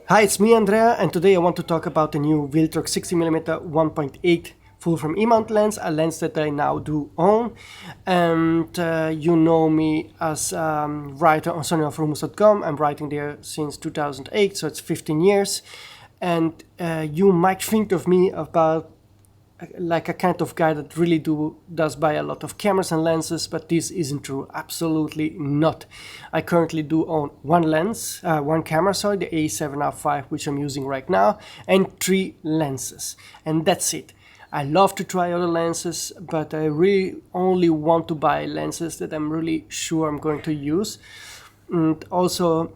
Hi, it's me Andrea, and today I want to talk about the new Viltrox 60mm 1.8 full-frame E-mount lens, a lens that I now do own. And you know me as writer on sonyoffrumors.com. I'm writing there since 2008, so it's 15 years. And you might think of me about like a kind of guy that really does buy a lot of cameras and lenses, but this isn't true. Absolutely not. I currently do own one camera, the A7R5, which I'm using right now, and 3 lenses, and that's it. I love to try other lenses, but I really only want to buy lenses that I'm really sure I'm going to use. And also,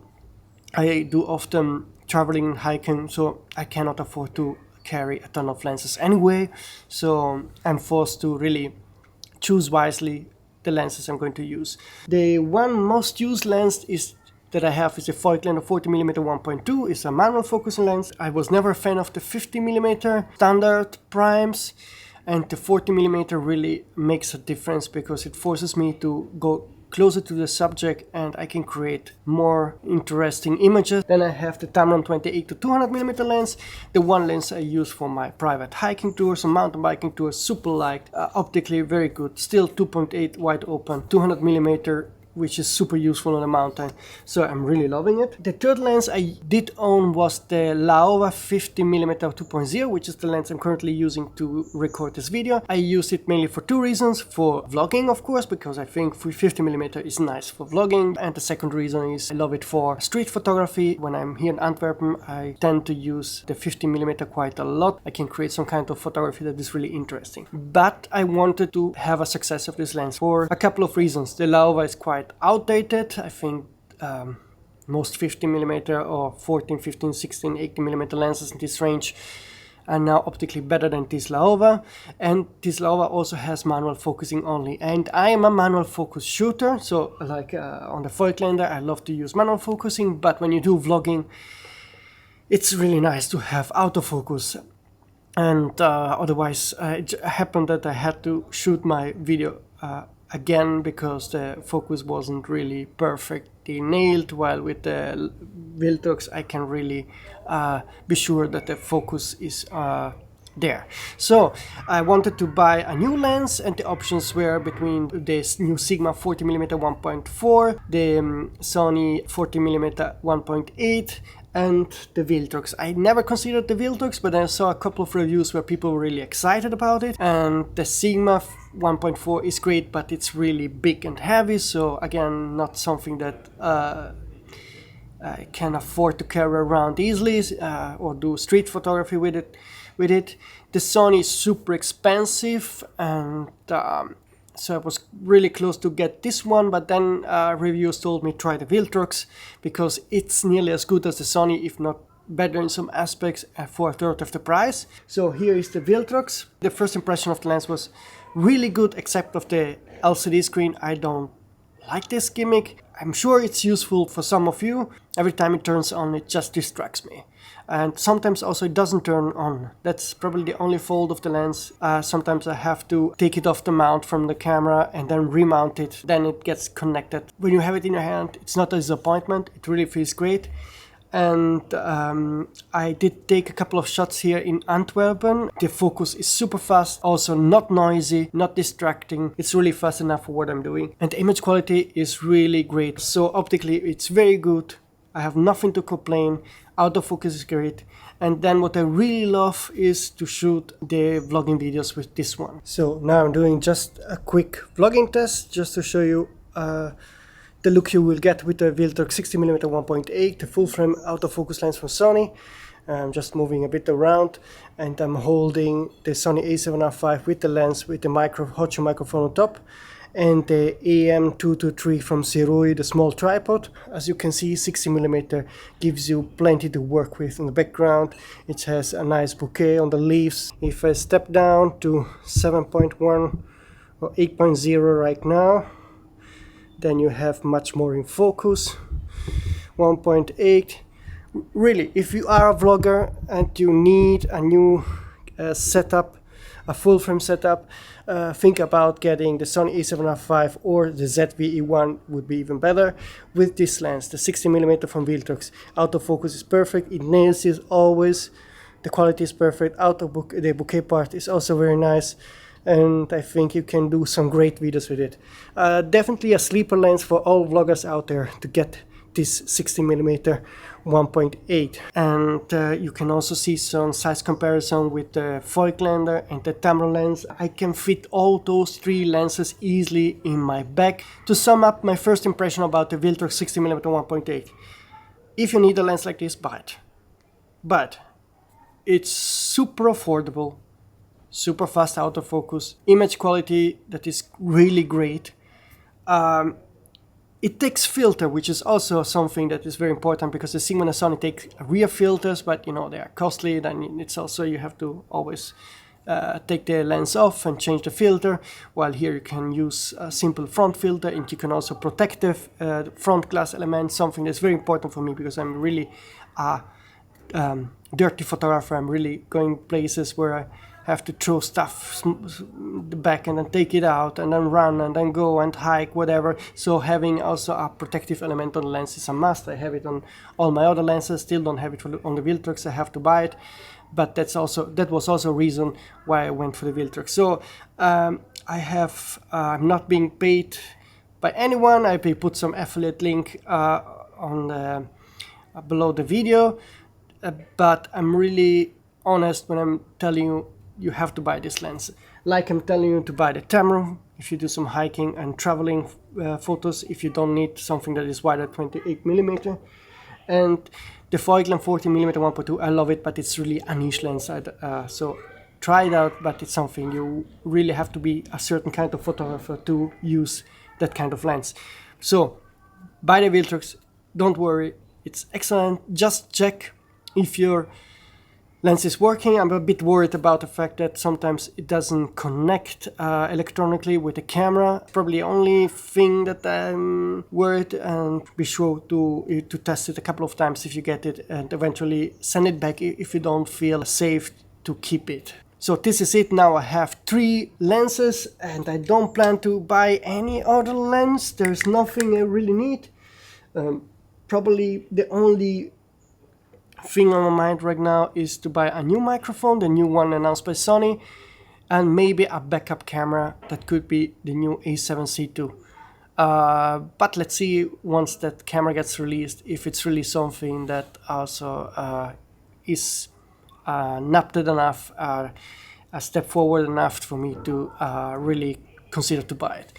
I do often traveling and hiking, so I cannot afford to carry a ton of lenses anyway, so I'm forced to really choose wisely the lenses I'm going to use. The one most used lens that I have is a Viltrox 40mm 1.2. It's a manual focusing lens. I was never a fan of the 50mm standard primes, and the 40mm really makes a difference because it forces me to go closer to the subject and I can create more interesting images. Then I have the Tamron 28 to 200mm lens, the one lens I use for my private hiking tours and mountain biking tours, super light, optically very good, still 2.8 wide open, 200mm, which is super useful on the mountain, so I'm really loving it. The third lens I did own was the Laowa 50mm 2.0, which is the lens I'm currently using to record this video. I use it mainly for 2 reasons. For vlogging, of course, because I think 50mm is nice for vlogging, and the second reason is I love it for street photography. When I'm here in Antwerp, I tend to use the 50mm quite a lot. I can create some kind of photography that is really interesting. But I wanted to have a success of this lens for a couple of reasons. The Laowa is quite outdated. I think most 50mm or 14, 15, 16, 80mm lenses in this range are now optically better than this Laowa, and this Laowa also has manual focusing only, and I am a manual focus shooter, so like on the Voigtlander I love to use manual focusing, but when you do vlogging it's really nice to have autofocus. And otherwise it happened that I had to shoot my video again because the focus wasn't really perfectly nailed, while with the Viltrox I can really be sure that the focus is there. So I wanted to buy a new lens, and the options were between this new Sigma 40mm 1.4, the Sony 40mm 1.8, and the Viltrox. I never considered the Viltrox, but I saw a couple of reviews where people were really excited about it, and the Sigma 1.4 is great, but it's really big and heavy, so again not something that I can afford to carry around easily or do street photography with it. The Sony is super expensive, and so I was really close to get this one, but then reviewers told me try the Viltrox because it's nearly as good as the Sony, if not better in some aspects, for a third of the price. So here is the Viltrox. The first impression of the lens was really good, except of the LCD screen. I don't like this gimmick. I'm sure it's useful for some of you. Every time it turns on, it just distracts me. And sometimes also it doesn't turn on. That's probably the only fault of the lens. Sometimes I have to take it off the mount from the camera and then remount it. Then it gets connected. When you have it in your hand, it's not a disappointment. It really feels great. And I did take a couple of shots here in Antwerp. The focus is super fast, also not noisy, not distracting. It's really fast enough for what I'm doing. And the image quality is really great. So optically it's very good. I have nothing to complain. Autofocus is great. And then what I really love is to shoot the vlogging videos with this one. So now I'm doing just a quick vlogging test just to show you the look you will get with the Viltrox 60mm 1.8, the full frame autofocus lens from Sony. I'm just moving a bit around, and I'm holding the Sony A7R5 with the lens with the Hochu microphone on top, and the AM223 from Sirui, the small tripod. As you can see, 60mm gives you plenty to work with in the background. It has a nice bouquet on the leaves. If I step down to 7.1 or 8.0 right now, then you have much more in focus. 1.8. Really, if you are a vlogger and you need a new setup, a full frame setup, think about getting the Sony a7R5 or the ZV-E1 would be even better. With this lens, the 60mm from Viltrox, autofocus is perfect, it nails it always, the quality is perfect, the bokeh part is also very nice, and I think you can do some great videos with it. Definitely a sleeper lens for all vloggers out there to get this 60mm 1.8, and you can also see some size comparison with the Voigtlander and the Tamron lens. I can fit all those three lenses easily in my bag. To sum up my first impression about the Viltrox 60mm 1.8, if you need a lens like this, buy it. But it's super affordable, super fast autofocus, image quality that is really great. It takes filter, which is also something that is very important, because the Sigma and Sony take rear filters, but you know they are costly. Then it's also, you have to always take the lens off and change the filter, while here you can use a simple front filter, and you can also protect the front glass element, something that's very important for me because I'm really dirty photographer. I'm really going places where I have to throw stuff back and then take it out and then run and then go and hike, whatever. So having also a protective element on the lens is a must. I have it on all my other lenses, still don't have it on the Viltrox. I have to buy it, but that was also a reason why I went for the Viltrox. So I'm not being paid by anyone. I put some affiliate link on below the video, but I'm really honest when I'm telling you you have to buy this lens. Like I'm telling you to buy the Tamron if you do some hiking and traveling photos, if you don't need something that is wider 28mm. And the Voigtlander 40mm 1.2, I love it, but it's really a niche lens. So try it out, but it's something you really have to be a certain kind of photographer to use that kind of lens. So buy the Viltrox, don't worry, it's excellent. Just check if your lens is working. I'm a bit worried about the fact that sometimes it doesn't connect electronically with the camera. Probably the only thing that I'm worried, and be sure to test it a couple of times if you get it, and eventually send it back if you don't feel safe to keep it. So this is it. Now I have 3 lenses and I don't plan to buy any other lens. There's nothing I really need. Probably the only thing on my mind right now is to buy a new microphone, the new one announced by Sony, and maybe a backup camera that could be the new A7C II. But let's see once that camera gets released, if it's really something that also is napped enough, a step forward enough for me to really consider to buy it.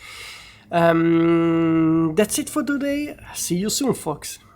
That's it for today. See you soon, folks.